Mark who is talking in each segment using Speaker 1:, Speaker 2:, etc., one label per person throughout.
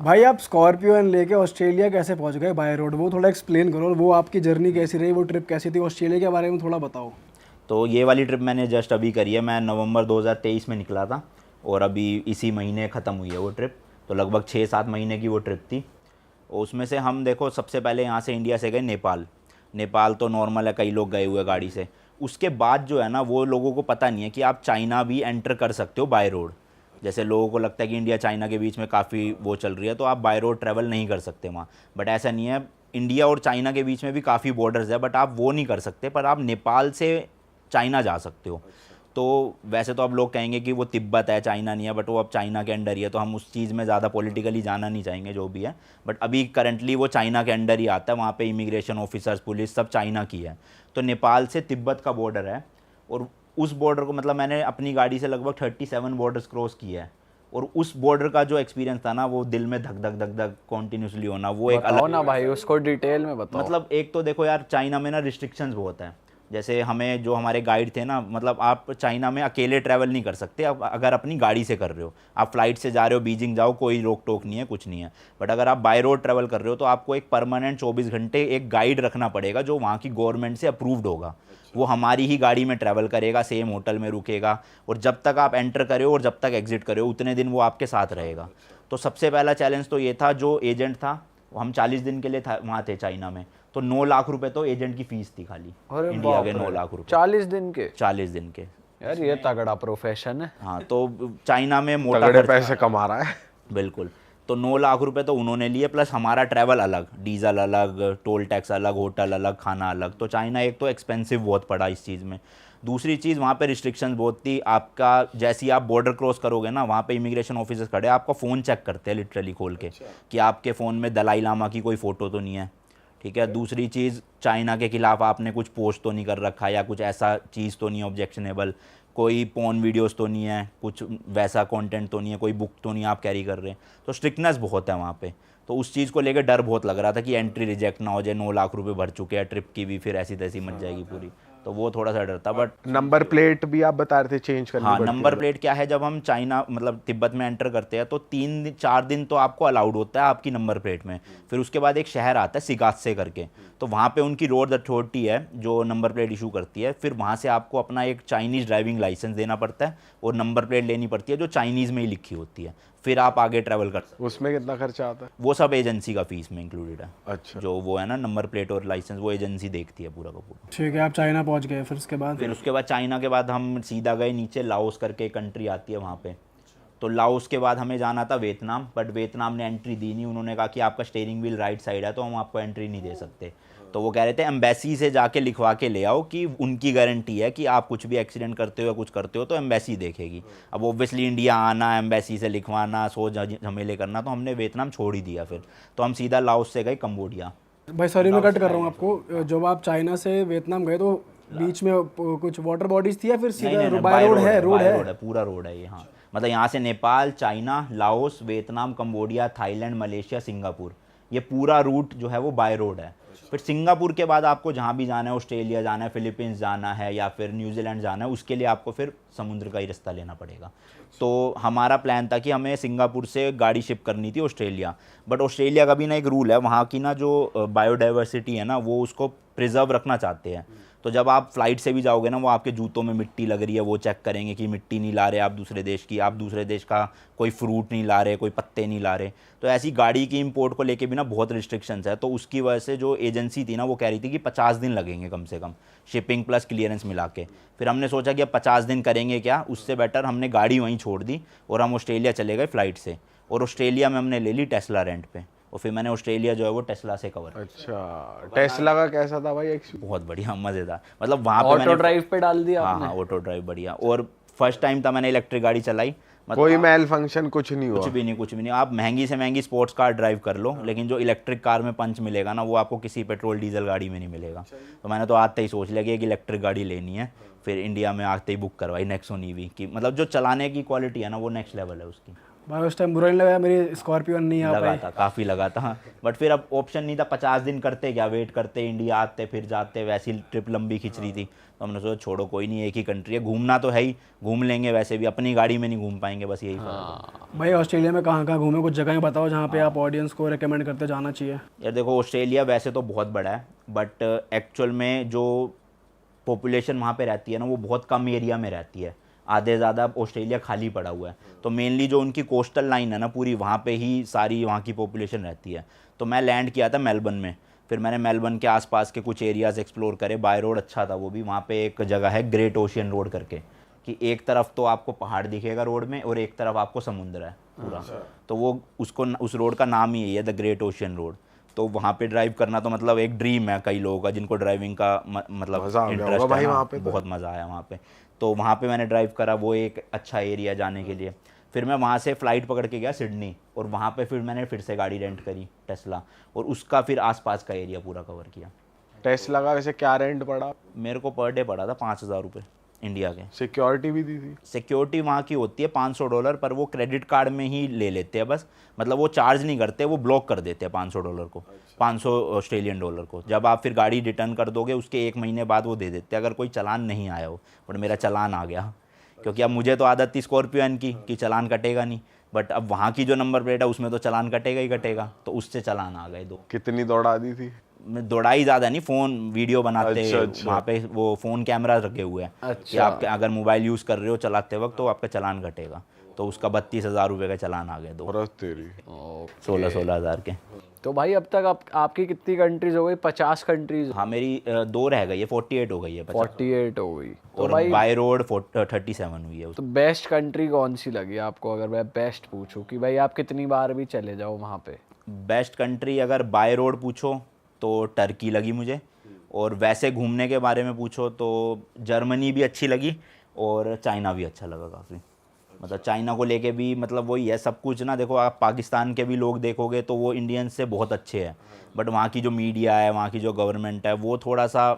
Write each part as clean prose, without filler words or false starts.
Speaker 1: भाई आप Scorpio N लेके ऑस्ट्रेलिया कैसे पहुंच गए बाय रोड, वो थोड़ा एक्सप्लेन करो। और वो आपकी जर्नी कैसी रही, वो ट्रिप कैसी थी, ऑस्ट्रेलिया के बारे में थोड़ा बताओ।
Speaker 2: तो ये वाली ट्रिप मैंने जस्ट अभी करी है। मैं नवंबर 2023 में निकला था और अभी इसी महीने ख़त्म हुई है वो ट्रिप। तो लगभग 6-7 महीने की वो ट्रिप थी। और उसमें से हम देखो सबसे पहले यहाँ से इंडिया से गए नेपाल। नेपाल तो नॉर्मल है, कई लोग गए हुए गाड़ी से। उसके बाद जो है ना, वो लोगों को पता नहीं है कि आप चाइना भी एंटर कर सकते हो बाय रोड। जैसे लोगों को लगता है कि इंडिया चाइना के बीच में काफ़ी वो चल रही है तो आप बाय रोड ट्रैवल नहीं कर सकते वहाँ, बट ऐसा नहीं है। इंडिया और चाइना के बीच में भी काफ़ी बॉर्डर्स है, बट आप वो नहीं कर सकते। पर आप नेपाल से चाइना जा सकते हो। तो वैसे तो अब लोग कहेंगे कि वो तिब्बत है, चाइना नहीं है, बट वो अब चाइना के अंडर ही है, तो हम उस चीज़ में ज़्यादा पॉलिटिकली जाना नहीं चाहेंगे जो भी है। बट अभी करंटली वो चाइना के अंडर ही आता है। वहाँ पे इमिग्रेशन ऑफिसर्स, पुलिस सब चाइना की है। तो नेपाल से तिब्बत का बॉर्डर है। और उस बॉर्डर को मतलब मैंने अपनी गाड़ी से लगभग 37 बॉर्डर्स क्रॉस किया है। और उस बॉर्डर का जो एक्सपीरियंस था ना, वो दिल में धक धक धक धक कॉन्टीन्यूसली होना, वो एक
Speaker 3: बताओ
Speaker 2: अलग
Speaker 3: ना भाई, उसको डिटेल में बताओ।
Speaker 2: मतलब एक तो देखो यार, चाइना में ना रिस्ट्रिक्शंस बहुत हैं। जैसे हमें जो हमारे गाइड थे ना, मतलब आप चाइना में अकेले ट्रैवल नहीं कर सकते आप अगर अपनी गाड़ी से कर रहे हो। आप फ्लाइट से जा रहे हो बीजिंग जाओ, कोई रोक टोक नहीं है, कुछ नहीं है। बट अगर आप बाय रोड ट्रैवल कर रहे हो तो आपको एक परमानेंट 24 घंटे एक गाइड रखना पड़ेगा जो वहाँ की गवर्नमेंट से अप्रूव्ड होगा। वो हमारी ही गाड़ी में ट्रैवल करेगा, सेम होटल में रुकेगा, और जब तक आप एंटर करे हो और जब तक एग्जिट करे हो उतने दिन वो आपके साथ रहेगा। तो सबसे पहला चैलेंज तो ये था। जो एजेंट था, हम 40 दिन के लिए वहाँ थे चाइना में, तो 9 लाख रुपए तो एजेंट की फीस थी खाली।
Speaker 3: अरे
Speaker 2: इंडिया
Speaker 3: बाप
Speaker 2: के
Speaker 3: रे,
Speaker 2: 9 लाख रुपए
Speaker 3: 40 दिन के?
Speaker 2: 40 दिन के।
Speaker 3: यार ये तगड़ा प्रोफेशन है।
Speaker 2: हाँ, तो चाइना में मोटा
Speaker 4: तगड़े
Speaker 2: खर्च,
Speaker 4: पैसे कमा रहा है।
Speaker 2: बिल्कुल। तो 9 लाख रुपए तो उन्होंने लिए, प्लस हमारा ट्रैवल अलग, डीजल अलग, टोल टैक्स अलग, होटल अलग, खाना अलग। तो चाइना एक तो एक्सपेंसिव बहुत पड़ा इस चीज़ में। दूसरी चीज़, वहाँ पे रिस्ट्रिक्शंस बहुत थी। आपका जैसे ही आप बॉर्डर क्रॉस करोगे ना, वहाँ पे इमिग्रेशन ऑफिसर्स खड़े आपका फ़ोन चेक करते हैं लिटरली खोल के, कि आपके फ़ोन में दलाई लामा की कोई फ़ोटो तो नहीं है, ठीक है। दूसरी चीज़, चाइना के खिलाफ आपने कुछ पोस्ट तो नहीं कर रखा, या कुछ ऐसा चीज़ तो नहीं है ऑब्जेक्शनेबल, कोई पोर्न वीडियोस तो नहीं है, कुछ वैसा कंटेंट तो नहीं है, कोई बुक तो नहीं आप कैरी कर रहे हैं। तो स्ट्रिक्टनेस बहुत है वहाँ पे। तो उस चीज़ को लेकर डर बहुत लग रहा था कि एंट्री रिजेक्ट ना हो जाए। 9 लाख रुपए भर चुके हैं ट्रिप की भी, फिर ऐसी तैसी मच जाएगी पूरी। तो वो थोड़ा सा डर था। बट
Speaker 4: नंबर प्लेट भी आप बता रहे थे चेंज करनी
Speaker 2: हाँ,
Speaker 4: पड़ती
Speaker 2: नंबर
Speaker 4: है।
Speaker 2: प्लेट क्या है, जब हम चाइना मतलब तिब्बत में एंटर करते हैं तो 3-4 दिन तो आपको अलाउड होता है आपकी नंबर प्लेट में। फिर उसके बाद एक शहर आता है सिगात्से करके, तो वहाँ पे उनकी रोड अथॉरिटी है जो नंबर प्लेट इशू करती है। फिर वहाँ से आपको अपना एक चाइनीज़ ड्राइविंग लाइसेंस देना पड़ता है और नंबर प्लेट लेनी पड़ती है जो चाइनीज़ में ही लिखी होती है। फिर आप आगे ट्रैवल कर सकते
Speaker 4: उसमें कितना खर्चा आता है?
Speaker 2: हो। वो सब एजेंसी का फीस में इंक्लूडेड है।
Speaker 4: अच्छा।
Speaker 2: जो वो है ना नंबर प्लेट और लाइसेंस, वो एजेंसी देखती है पूरा का पूरा।
Speaker 1: ठीक है, आप चाइना पहुंच गए, फिर उसके बाद?
Speaker 2: फिर उसके बाद चाइना के बाद हम सीधा गए नीचे, लाओस करके कंट्री आती है वहाँ पे। तो लाओस के बाद हमें जाना था वियतनाम, बट वियतनाम ने एंट्री दी नहीं। उन्होंने कहा कि आपका स्टीयरिंग व्हील राइट साइड है तो हम आपको एंट्री नहीं दे सकते। तो वो कह रहे थे एम्बेसी से जाके लिखवा के ले आओ कि उनकी गारंटी है कि आप कुछ भी एक्सीडेंट करते हो या कुछ करते हो तो एम्बेसी देखेगी। अब ऑब्वियसली इंडिया आना, एम्बेसी से लिखवाना, सो झमेले करना, तो हमने वियतनाम छोड़ ही दिया फिर। तो हम सीधा लाओस से गए कंबोडिया।
Speaker 1: भाई सॉरी मैं कट कर रहा हूँ आपको। जब आप चाइना से वियतनाम गए तो बीच में कुछ वाटर बॉडीज थी या फिर सीधा बाय रोड है? रोड है,
Speaker 2: पूरा रोड है ये। हाँ, मतलब यहाँ से Nepal, China, Laos, Vietnam, Cambodia, Thailand, Malaysia, Singapore, ये पूरा रूट जो है वो बाय रोड है। फिर सिंगापुर के बाद आपको जहाँ भी जाना है, ऑस्ट्रेलिया जाना है, फिलीपींस जाना है या फिर न्यूजीलैंड जाना है, उसके लिए आपको फिर समुद्र का ही रास्ता लेना पड़ेगा। तो हमारा प्लान था कि हमें सिंगापुर से गाड़ी शिप करनी थी ऑस्ट्रेलिया। बट ऑस्ट्रेलिया का भी ना एक रूल है, वहाँ की ना जो बायोडाइवर्सिटी है ना, वो उसको प्रिजर्व रखना चाहते हैं। तो जब आप फ्लाइट से भी जाओगे ना, वो आपके जूतों में मिट्टी लग रही है वो चेक करेंगे कि मिट्टी नहीं ला रहे आप दूसरे देश की, आप दूसरे देश का कोई फ्रूट नहीं ला रहे, कोई पत्ते नहीं ला रहे। तो ऐसी गाड़ी की इंपोर्ट को लेके भी ना बहुत रिस्ट्रिक्शंस है। तो उसकी वजह से जो एजेंसी थी ना, वो कह रही थी कि 50 दिन लगेंगे कम से कम, शिपिंग प्लस क्लियरेंस मिला के। फिर हमने सोचा कि अब 50 दिन करेंगे क्या, उससे बेटर हमने गाड़ी वहीं छोड़ दी और हम ऑस्ट्रेलिया चले गए फ़्लाइट से। और ऑस्ट्रेलिया में हमने ले ली टेस्ला रेंट पे, और फिर मैंने ऑस्ट्रेलिया जो है वो टेस्ला से कवर।
Speaker 4: अच्छा, टेस्ला का कैसा था भाई एक्सपीरियंस?
Speaker 2: बहुत बढ़िया, मज़ेदार। मतलब वहाँ पे
Speaker 3: ऑटो ड्राइव पे डाल दिया
Speaker 2: हाँ
Speaker 3: आपने?
Speaker 2: हाँ, ऑटो ड्राइव बढ़िया। और फर्स्ट टाइम था मैंने इलेक्ट्रिक गाड़ी चलाई। मतलब
Speaker 4: कोई मेल फंक्शन कुछ नहीं हुआ?
Speaker 2: कुछ भी नहीं, कुछ भी नहीं। आप महंगी से महंगी स्पोर्ट्स कार ड्राइव कर लो, लेकिन जो इलेक्ट्रिक कार में पंच मिलेगा ना, वो आपको किसी पेट्रोल डीजल गाड़ी में नहीं मिलेगा। तो मैंने तो आते ही सोच लिया कि एक इलेक्ट्रिक गाड़ी लेनी है। फिर इंडिया में आते ही बुक करवाई नेक्सॉन ईवी की। मतलब जो चलाने की क्वालिटी है ना, वो नेक्स्ट लेवल है उसकी।
Speaker 1: भाई उस टाइम बुरा नहीं लगा मेरी स्कॉर्पियो नहीं आ
Speaker 2: लगा
Speaker 1: पाई।
Speaker 2: था, काफ़ी लगा था, बट फिर अब ऑप्शन नहीं था। 50 दिन करते क्या, वेट करते, इंडिया आते फिर जाते, वैसी ट्रिप लंबी खिंच रही थी। तो हमने सोचा छोड़ो कोई नहीं, एक ही कंट्री है, घूमना तो है ही, घूम लेंगे, वैसे भी अपनी गाड़ी में नहीं घूम पाएंगे, बस यही फर्क है।
Speaker 1: भाई ऑस्ट्रेलिया में कहाँ कहाँ घूमे, कुछ जगह बताओ जहाँ पे आप ऑडियंस को रेकमेंड करते जाना चाहिए।
Speaker 2: यार देखो, ऑस्ट्रेलिया वैसे तो बहुत बड़ा है, बट एक्चुअल में जो पॉपुलेशन वहाँ पे रहती है ना, वो बहुत कम एरिया में रहती है। आधे ज़्यादा ऑस्ट्रेलिया खाली पड़ा हुआ है, तो मेनली जो उनकी कोस्टल लाइन है ना पूरी, वहाँ पे ही सारी वहाँ की पॉपुलेशन रहती है। तो मैं लैंड किया था मेलबर्न में, फिर मैंने मेलबर्न के आसपास के कुछ एरियाज़ एक्सप्लोर करे। बाय रोड अच्छा था वो भी। वहाँ पे एक जगह है ग्रेट ओशियन रोड करके, कि एक तरफ तो आपको पहाड़ दिखेगा रोड में और एक तरफ आपको समुद्र है पूरा। तो वो उस रोड का नाम ही यही है, द ग्रेट ओशियन रोड। तो वहाँ पे ड्राइव करना तो मतलब एक ड्रीम है कई लोगों का, जिनको ड्राइविंग का मतलब
Speaker 4: मजा आ गया
Speaker 2: इंटरेस्ट
Speaker 4: होगा
Speaker 2: है
Speaker 4: भाई
Speaker 2: ना,
Speaker 4: वहाँ पे तो।
Speaker 2: बहुत मज़ा आया वहाँ पे। तो वहाँ पे मैंने ड्राइव करा, वो एक अच्छा एरिया जाने के लिए। फिर मैं वहाँ से फ़्लाइट पकड़ के गया सिडनी, और वहाँ पे फिर मैंने फिर से गाड़ी रेंट करी टेस्ला, और उसका फिर आसपास का एरिया पूरा कवर किया।
Speaker 4: टेस्ला का वैसे क्या रेंट पड़ा?
Speaker 2: मेरे को पर डे पड़ा था 5,000 रुपये इंडिया के।
Speaker 4: सिक्योरिटी भी दी थी?
Speaker 2: सिक्योरिटी वहाँ की होती है $500, पर वो क्रेडिट कार्ड में ही ले लेते हैं बस, मतलब वो चार्ज नहीं करते, वो ब्लॉक कर देते हैं $500 को, 500 ऑस्ट्रेलियन डॉलर को। जब आप फिर गाड़ी रिटर्न कर दोगे उसके 1 महीने बाद वो दे देते हैं, अगर कोई चालान नहीं आया हो। बट मेरा चालान आ गया, क्योंकि अब मुझे तो आदत थी स्कॉर्पियन की कि चालान कटेगा नहीं, बट अब वहाँ की जो नंबर प्लेट है उसमें तो चालान कटेगा ही कटेगा, तो उससे चालान आ गए 2।
Speaker 4: कितनी दौड़ा दी थी?
Speaker 2: मैं दौड़ाई ज़्यादा नहीं, फ़ोन वीडियो बनाते,
Speaker 4: अच्छा।
Speaker 2: वहाँ पे वो फ़ोन कैमरा रखे हुए हैं कि आप अगर मोबाइल यूज़ कर रहे हो चलाते वक्त तो आपका चालान कटेगा। तो उसका 32,000 रुपये का चालान आ गए 2।
Speaker 4: और तेरी
Speaker 2: 16 हज़ार के।
Speaker 3: तो भाई अब तक आपकी कितनी कंट्रीज हो गई? 50 कंट्रीज?
Speaker 2: हाँ मेरी 2 रह गई है, 48 हो गई है 50।
Speaker 3: 48 हो गई। तो
Speaker 2: और
Speaker 3: भाई
Speaker 2: बाय रोड 37 हुई है।
Speaker 3: तो बेस्ट कंट्री कौन सी लगी आपको, अगर मैं बेस्ट पूछूं कि भाई आप कितनी बार भी चले जाओ वहाँ पे?
Speaker 2: बेस्ट कंट्री अगर बाय रोड पूछो तो टर्की लगी मुझे, और वैसे घूमने के बारे में पूछो तो जर्मनी भी अच्छी लगी, और चाइना भी अच्छा लगा काफ़ी। मतलब चाइना को लेके भी मतलब वही है सब कुछ ना। देखो आप पाकिस्तान के भी लोग देखोगे तो वो इंडियंस से बहुत अच्छे हैं, बट वहाँ की जो मीडिया है, वहाँ की जो गवर्नमेंट है, वो थोड़ा सा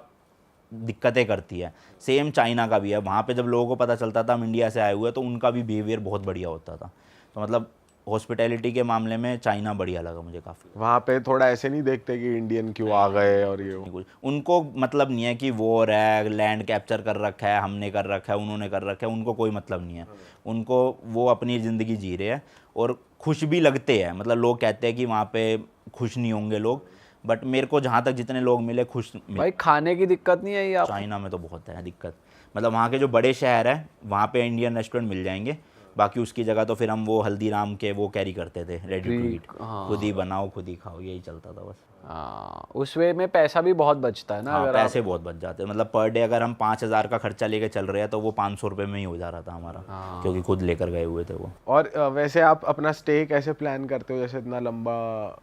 Speaker 2: दिक्कतें करती है। सेम चाइना का भी है। वहाँ पे जब लोगों को पता चलता था हम इंडिया से आए हुए, तो उनका भी बिहेवियर बहुत बढ़िया होता था। तो मतलब हॉस्पिटैलिटी के मामले में चाइना बढ़िया लगा मुझे काफ़ी।
Speaker 4: वहाँ पे थोड़ा ऐसे नहीं देखते कि इंडियन क्यों आ गए और ये वो?
Speaker 2: कुछ उनको मतलब नहीं है कि वॉर है, लैंड कैप्चर कर रखा है, हमने कर रखा है, उन्होंने कर रखा है, उनको कोई मतलब नहीं है। उनको वो अपनी ज़िंदगी जी रहे हैं और खुश भी लगते हैं। मतलब लोग कहते हैं कि वहाँ पे खुश नहीं होंगे लोग, बट मेरे को जहाँ तक जितने लोग मिले खुश मिले।
Speaker 3: भाई खाने की दिक्कत नहीं आई आप?
Speaker 2: चाइना में तो बहुत है दिक्कत। मतलब वहाँ के जो बड़े शहर हैं वहाँ पे इंडियन रेस्टोरेंट मिल जाएंगे, बाकी उसकी जगह तो फिर हम वो हल्दीराम के वो कैरी करते थे, रेडी टू ईट, खुद ही बनाओ खुद ही खाओ, यही चलता था बस।
Speaker 3: हाँ, उस वे में पैसा भी बहुत बचता है ना।
Speaker 2: हाँ
Speaker 3: अगर
Speaker 2: पैसे बहुत बच जाते हैं। मतलब पर डे अगर हम 5,000 का खर्चा लेके चल रहे हैं तो वो 500 रुपये में ही हो जा रहा था हमारा, क्योंकि खुद लेकर गए हुए थे वो।
Speaker 4: और वैसे आप अपना स्टे कैसे प्लान करते हो, जैसे इतना लंबा?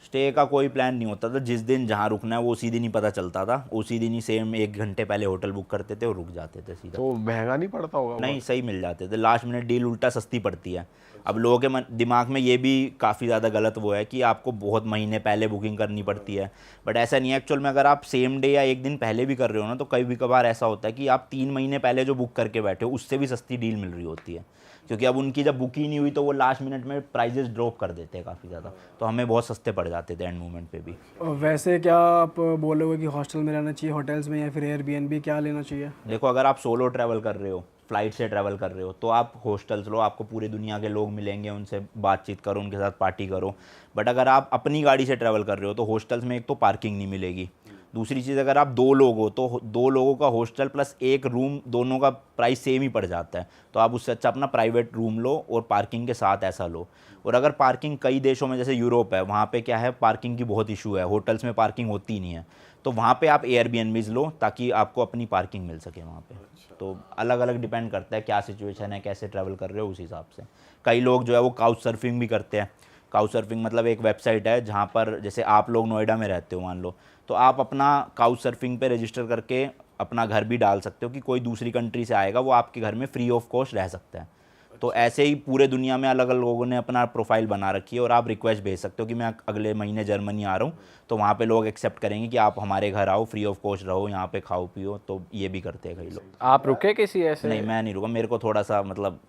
Speaker 2: स्टे का कोई प्लान नहीं होता था, जिस दिन जहाँ रुकना है वो उसी दिन ही पता चलता था, उसी दिन ही सेम 1 घंटे पहले होटल बुक करते थे और रुक जाते थे सीधा।
Speaker 4: तो महंगा नहीं पड़ता होगा?
Speaker 2: नहीं सही मिल जाते थे, लास्ट मिनट डील उल्टा सस्ती पड़ती है। अब लोगों के दिमाग में ये भी काफ़ी ज़्यादा गलत वो है कि आपको बहुत महीने पहले बुकिंग करनी पड़ती है, बट ऐसा नहीं है एक्चुअल में। अगर आप सेम डे या 1 दिन पहले भी कर रहे हो ना, तो कई भी कभार ऐसा होता है कि आप 3 महीने पहले जो बुक करके बैठे हो उससे भी सस्ती डील मिल रही होती है, क्योंकि अब उनकी जब बुक ही नहीं हुई तो वो लास्ट मिनट में प्राइजेस ड्रॉप कर देते हैं काफ़ी ज़्यादा, तो हमें बहुत सस्ते पड़ जाते थे एंड मोमेंट पे भी।
Speaker 1: और वैसे क्या आप बोलोगे कि हॉस्टल में रहना चाहिए, होटल्स में, या फिर एयरबीएनबी, क्या लेना चाहिए?
Speaker 2: देखो अगर आप सोलो ट्रैवल कर रहे हो, फ्लाइट से ट्रैवल कर रहे हो, तो आप हॉस्टल्स लो, आपको पूरी दुनिया के लोग मिलेंगे, उनसे बातचीत करो, उनके साथ पार्टी करो। बट अगर आप अपनी गाड़ी से ट्रैवल कर रहे हो तो हॉस्टल्स में एक तो पार्किंग नहीं मिलेगी, दूसरी चीज़ अगर आप 2 लोग हो तो 2 लोगों का हॉस्टल प्लस 1 रूम, दोनों का प्राइस सेम ही पड़ जाता है। तो आप उससे अच्छा अपना प्राइवेट रूम लो और पार्किंग के साथ ऐसा लो। और अगर पार्किंग कई देशों में जैसे यूरोप है, वहाँ पे क्या है पार्किंग की बहुत इशू है, होटल्स में पार्किंग होती ही नहीं है, तो वहाँ पे आप एयरबीएनबीज लो ताकि आपको अपनी पार्किंग मिल सके वहाँ पे। तो अलग अलग डिपेंड करता है क्या सिचुएशन है, कैसे ट्रैवल कर रहे हो उस हिसाब से। कई लोग जो है वो काउच सर्फिंग भी करते हैं। काउच सर्फिंग मतलब एक वेबसाइट है जहाँ पर जैसे आप लोग नोएडा में रहते हो मान लो, तो आप अपना काउच सर्फिंग पे रजिस्टर करके अपना घर भी डाल सकते हो कि कोई दूसरी कंट्री से आएगा वो आपके घर में फ्री ऑफ कॉस्ट रह सकता है। तो ऐसे ही पूरे दुनिया में अलग अलग लोगों ने अपना प्रोफाइल बना रखी है, और आप रिक्वेस्ट भेज सकते हो कि मैं अगले महीने जर्मनी आ रहा हूँ, तो वहाँ पे लोग एक्सेप्ट करेंगे कि आप हमारे घर आओ, फ्री ऑफ कॉस्ट रहो, यहाँ पे खाओ पियो। तो ये भी करते हैं कई लोग।
Speaker 3: आप रुके किसी ऐसे?
Speaker 2: नहीं मैं नहीं रुका, मेरे को थोड़ा सा मतलब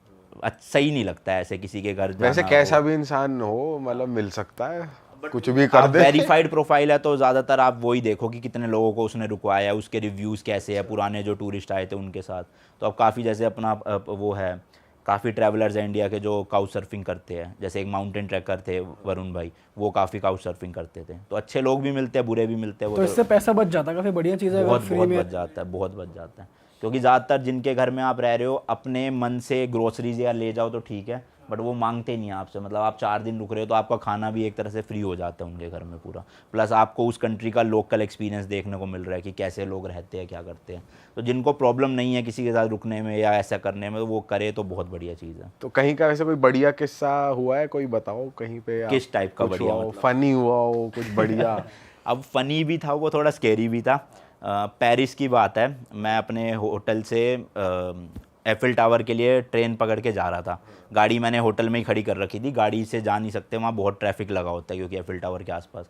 Speaker 2: सही नहीं लगता है ऐसे किसी के घर
Speaker 4: वैसे
Speaker 2: जाना
Speaker 4: कैसा
Speaker 2: हो।
Speaker 4: भी इंसान हो मतलब मिल सकता है, कुछ भी कर
Speaker 2: आप
Speaker 4: दे।
Speaker 2: वेरीफाइड प्रोफाइल है तो ज़्यादातर आप वही देखो कि कितने लोगों को उसने रुकवाया है, उसके रिव्यूज़ कैसे हैं, पुराने जो टूरिस्ट आए थे उनके साथ। तो अब काफ़ी जैसे अपना वो है, काफ़ी ट्रैवलर्स हैं इंडिया के जो काउच सर्फिंग करते हैं, जैसे एक माउंटेन ट्रैकर थे वरुण भाई, वो काफ़ी काउच सर्फिंग करते थे। तो अच्छे लोग भी मिलते हैं, बुरे भी मिलते हैं, वो
Speaker 1: तो इससे पैसा बच जाता है, काफ़ी बढ़िया चीज़ है अगर
Speaker 2: बहुत
Speaker 1: फ्री
Speaker 2: बहुत
Speaker 1: में।
Speaker 2: बच जाता है, बहुत बच जाता है। क्योंकि ज़्यादातर जिनके घर में आप रह रहे हो अपने मन से ग्रोसरीज या ले जाओ तो ठीक है, बट वो मांगते नहीं हैं आपसे। मतलब आप 4 दिन रुक रहे हो तो आपका खाना भी एक तरह से फ्री हो जाता है उनके घर में पूरा, प्लस आपको उस कंट्री का लोकल एक्सपीरियंस देखने को मिल रहा है कि कैसे लोग रहते हैं, क्या करते हैं। तो जिनको प्रॉब्लम नहीं है किसी के साथ रुकने में या ऐसा करने में, वो करे तो बहुत बढ़िया चीज़ है।
Speaker 4: तो कहीं का वैसे कोई बढ़िया किस्सा हुआ है, कोई बताओ कहीं पे आप,
Speaker 2: किस टाइप का
Speaker 4: कुछ
Speaker 2: बढ़िया
Speaker 4: हुआ हो,
Speaker 2: मतलब?
Speaker 4: फनी हुआ हो कुछ बढ़िया?
Speaker 2: अब फ़नी भी था, वो थोड़ा स्केरी भी था। पेरिस की बात है, मैं अपने होटल से एफिल टावर के लिए ट्रेन पकड़ के जा रहा था। गाड़ी मैंने होटल में ही खड़ी कर रखी थी, गाड़ी से जा नहीं सकते, वहाँ बहुत ट्रैफिक लगा होता है क्योंकि एफिल टावर के आसपास।